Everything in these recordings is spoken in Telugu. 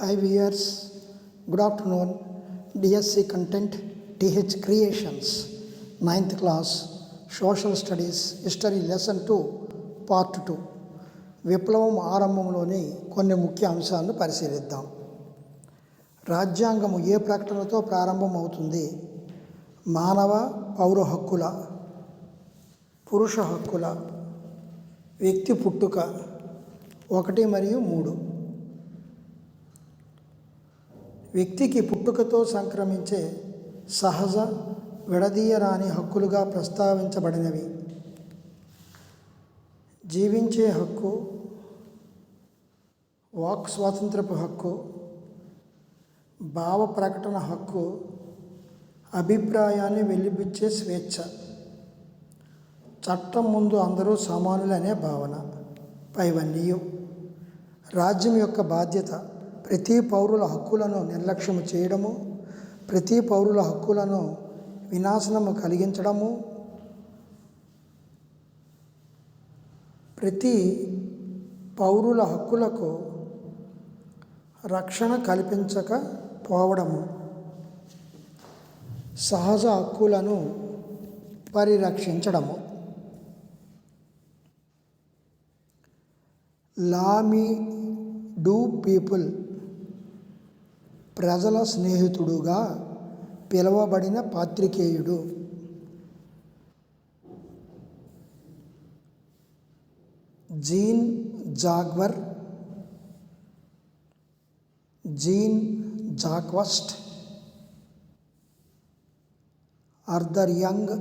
Hi viewers, good afternoon. DSC content TH Creations 9th class Social Studies History Lesson 2 Part 2 విప్లవం ఆరంభంలోని కొన్ని ముఖ్య అంశాలను పరిశీలిద్దాం. రాజ్యాంగము ఏ ప్రకటనతో ప్రారంభమవుతుంది? మానవ పౌర హక్కుల, పురుష హక్కుల, వ్యక్తి పుట్టుక 1 మరియు 3. వ్యక్తికి పుట్టుకతో సంక్రమించే సహజ విడదీయరాని హక్కులుగా ప్రస్తావించబడినవి జీవించే హక్కు, వాక్ స్వాతంత్రపు హక్కు, భావ ప్రకటన హక్కు, అభిప్రాయాన్ని వెలిబుచ్చే స్వేచ్ఛ, చట్టం ముందు అందరూ సమానులనే భావన. పైవన్నీ రాజ్యం యొక్క బాధ్యత ప్రతి పౌరుల హక్కులను నిర్లక్ష్యము చేయడము, ప్రతి పౌరుల హక్కులను వినాశనము కలిగించడము, ప్రతి పౌరుల హక్కులకు రక్షణ కల్పించకపోవడము, సహజ హక్కులను పరిరక్షించడము. లా మీ డూ పీపుల్ ప్రజల స్నేహితుడుగా పిలువబడిన పాత్రికేయుడు. Jean Jacques, Arthur Young,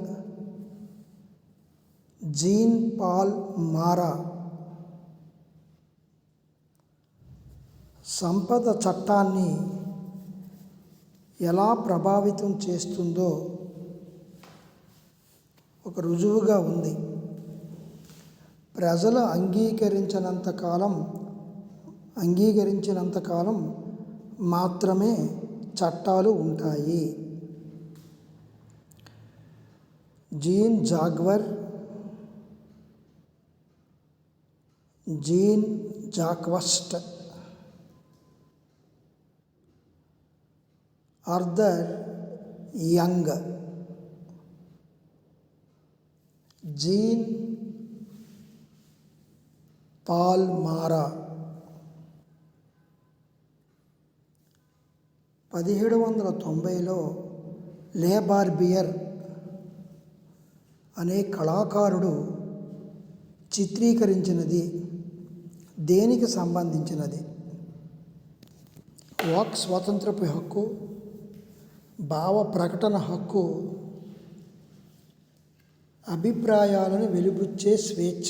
Jean Paul Marat. సంపద చట్టాన్ని ఎలా ప్రభావితం చేస్తుందో ఒక రుజువుగా ఉంది. ప్రజలు అంగీకరించినంతకాలం మాత్రమే చట్టాలు ఉంటాయి. Jean Jacques, Arthur Young, Jean Paul Marat 1790లో లే బార్బియర్ అనే కళాకారుడు చిత్రీకరించినది దేనికి సంబంధించినది? వాక్ స్వాతంత్రపు హక్కు, భావ ప్రకటన హక్కు, అభిప్రాయాలను వెలిబుచ్చే స్వేచ్ఛ,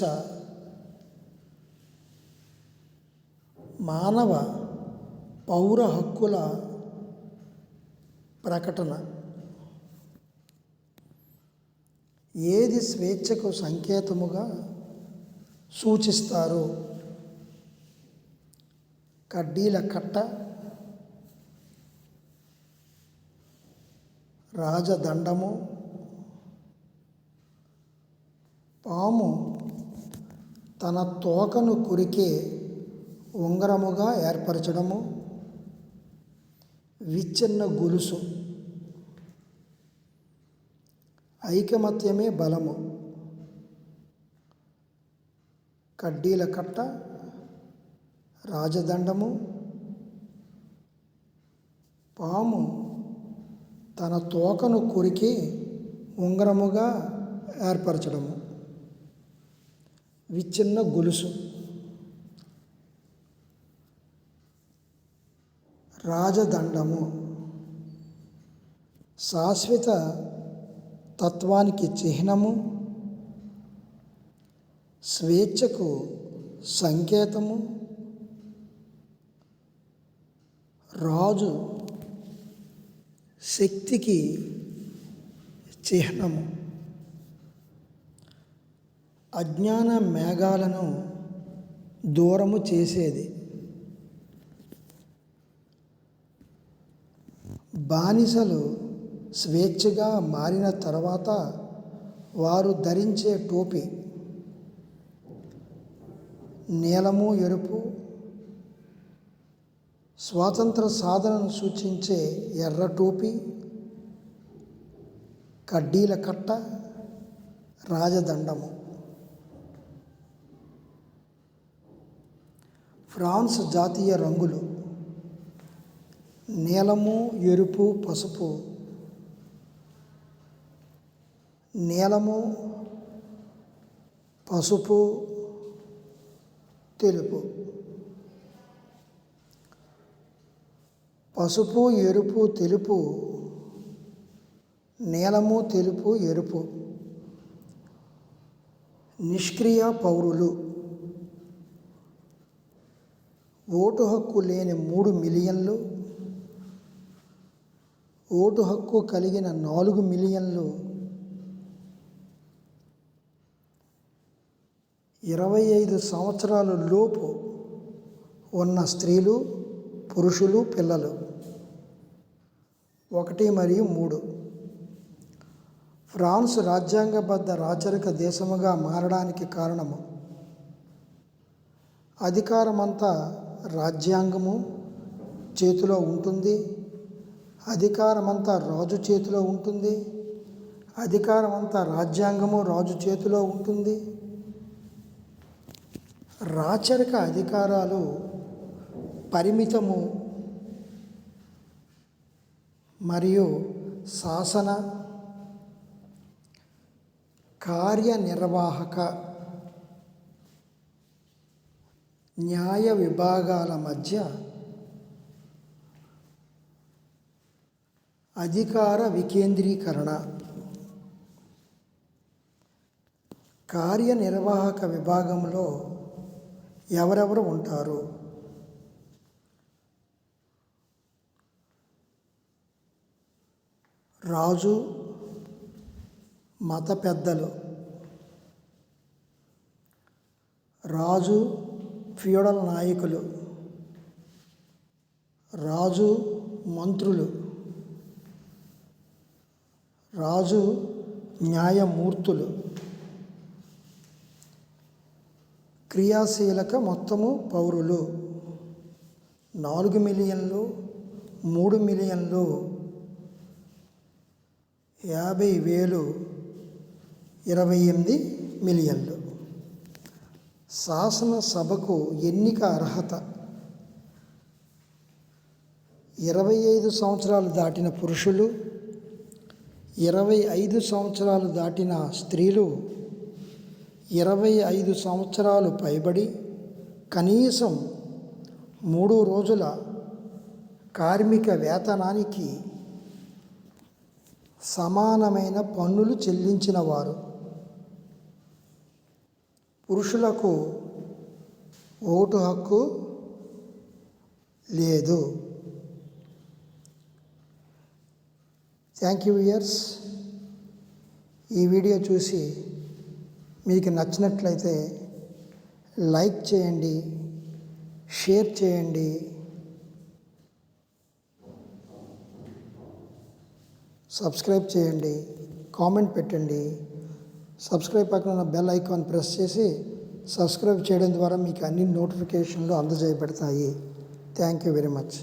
మానవ పౌర హక్కుల ప్రకటన. ఏది స్వేచ్ఛకు సంకేతముగా సూచిస్తారు? కడ్డీల కట్ట, రాజదండము, పాము తన తోకను కొరికే ఉంగరముగా ఏర్పరచడము, విచ్ఛిన్న గొలుసు. ఐకమత్యమే బలము. కడ్డీల కట్ట, రాజదండము, పాము తన తోకను కొరికి ఉంగరముగా ఏర్పరచడము, విచ్ఛిన్న గొలుసు. రాజదండము శాశ్వత తత్వానికి చిహ్నము, స్వేచ్ఛకు సంకేతము, రాజు శక్తికి చిహ్నము. అజ్ఞాన మేఘాలను దూరము చేసేది. బానిసలు స్వేచ్ఛగా మారిన తర్వాత వారు ధరించే టోపీ నీలము, ఎరుపు, స్వాతంత్ర సాధనను సూచించే ఎర్ర టోపీ, కడ్డీల కట్ట, రాజదండము. ఫ్రాన్స్ జాతీయ రంగులు నీలము, ఎరుపు, పసుపు. నీలము, పసుపు, తెలుపు. పసుపు, ఎరుపు, తెలుపు. నీలము, తెలుపు, ఎరుపు. నిష్క్రియ పౌరులు. ఓటు హక్కు లేని 3 మిలియన్లు, ఓటు హక్కు కలిగిన 4 మిలియన్లు. 25 సంవత్సరాల లోపు ఉన్న స్త్రీలు, పురుషులు, పిల్లలు 1 మరియు 3. ఫ్రాన్స్ రాజ్యాంగబద్ధ రాచరిక దేశముగా మారడానికి కారణము అధికారమంతా రాజ్యాంగము చేతిలో ఉంటుంది, అధికారమంతా రాజు చేతిలో ఉంటుంది, అధికారమంతా రాజ్యాంగము రాజు చేతిలో ఉంటుంది. రాచరిక అధికారాలు పరిమితము మరియు శాసన, కార్యనిర్వాహక, న్యాయ విభాగాల మధ్య అధికార వికేంద్రీకరణ. కార్యనిర్వాహక విభాగంలో ఎవరెవరు ఉంటారు? రాజు, మత పెద్దలు. రాజు, ఫ్యూడల్ నాయకులు. రాజు, మంత్రులు. రాజు, న్యాయమూర్తులు. క్రియాశీలక మొత్తము పౌరులు 4 మిలియన్లు, 3 మిలియన్లు, 50,000, 28 మిలియన్లు. శాసనసభకు ఎన్నిక అర్హత 25 సంవత్సరాలు దాటిన పురుషులు, 25 సంవత్సరాలు దాటిన స్త్రీలు, 25 సంవత్సరాలు పైబడి కనీసం 3 రోజుల కార్మిక వేతనానికి సమానమైన పన్నులు చెల్లించిన వారు. పురుషులకు ఓటు హక్కు లేదు. Thank you viewers. ఈ వీడియో చూసి మీకు నచ్చినట్లయితే లైక్ చేయండి, షేర్ చేయండి, సబ్స్క్రైబ్ చేయండి, కామెంట్ పెట్టండి. సబ్స్క్రైబ్ పక్కన ఉన్న బెల్ ఐకాన్ ప్రెస్ చేసి సబ్స్క్రైబ్ చేయడం ద్వారా మీకు అన్ని నోటిఫికేషన్లు అందజేయబడతాయి. Thank you very much.